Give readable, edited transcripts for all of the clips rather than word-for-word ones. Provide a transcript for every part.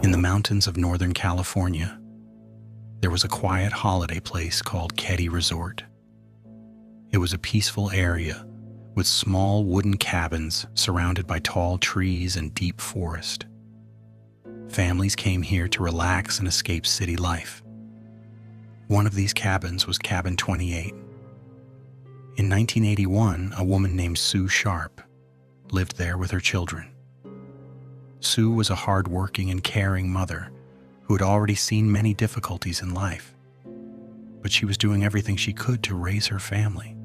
In the mountains of Northern California, there was a quiet holiday place called Keddy Resort. It was a peaceful area with small wooden cabins surrounded by tall trees and deep forest. Families came here to relax and escape city life. One of these cabins was Cabin 28. In 1981, a woman named Sue Sharp lived there with her children. Sue was a hard-working and caring mother who had already seen many difficulties in life, but she was doing everything she could to raise her family.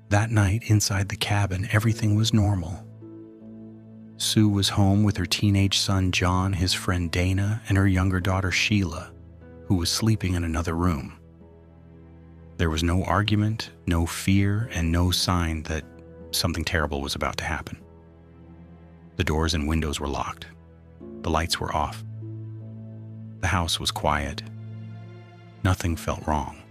That night, inside the cabin, everything was normal. Sue was home with her teenage son John, his friend Dana, and her younger daughter Sheila, who was sleeping in another room. There was no argument, no fear, and no sign that something terrible was about to happen. The doors and windows were locked. The lights were off. The house was quiet. Nothing felt wrong.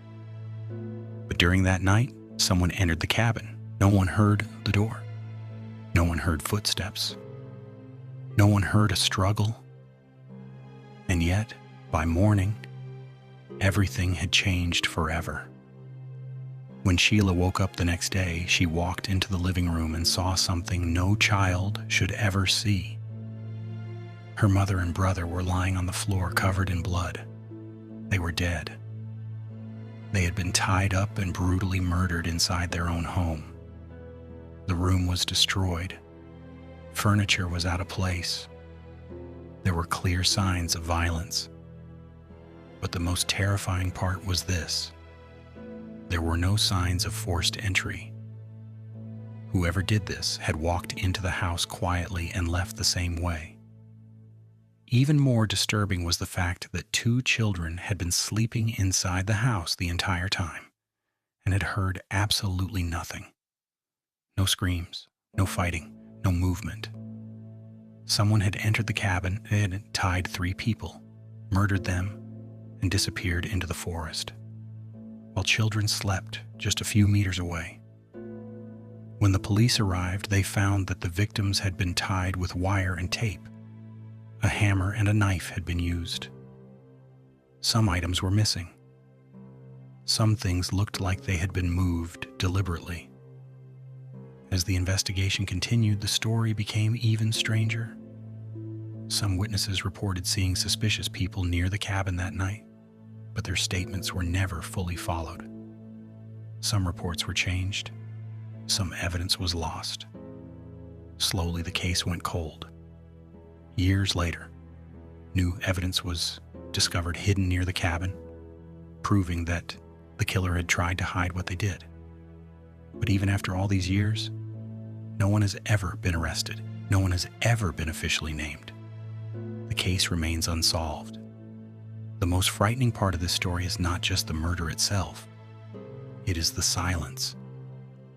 But during that night, someone entered the cabin. No one heard the door. No one heard footsteps. No one heard a struggle. And yet, by morning, everything had changed forever. When Sheila woke up the next day, she walked into the living room and saw something no child should ever see. Her mother and brother were lying on the floor covered in blood. They were dead. They had been tied up and brutally murdered inside their own home. The room was destroyed. Furniture was out of place. There were clear signs of violence. But the most terrifying part was this. There were no signs of forced entry. Whoever did this had walked into the house quietly and left the same way. Even more disturbing was the fact that 2 children had been sleeping inside the house the entire time and had heard absolutely nothing. No screams, no fighting, no movement. Someone had entered the cabin and had tied 3 people, murdered them, and disappeared into the forest, while children slept just a few meters away. When the police arrived, they found that the victims had been tied with wire and tape. A hammer and a knife had been used. Some items were missing. Some things looked like they had been moved deliberately. As the investigation continued, the story became even stranger. Some witnesses reported seeing suspicious people near the cabin that night, but their statements were never fully followed. Some reports were changed. Some evidence was lost. Slowly, the case went cold. Years later, new evidence was discovered hidden near the cabin, proving that the killer had tried to hide what they did. But even after all these years, no one has ever been arrested. No one has ever been officially named. The case remains unsolved. The most frightening part of this story is not just the murder itself. It is the silence.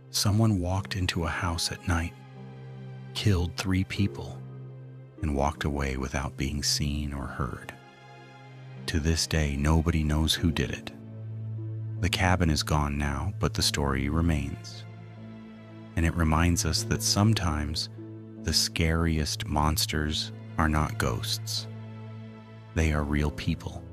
Someone walked into a house at night, killed 3 people, and walked away without being seen or heard. To this day, nobody knows who did it. The cabin is gone now, but the story remains. And it reminds us that sometimes the scariest monsters are not ghosts. They are real people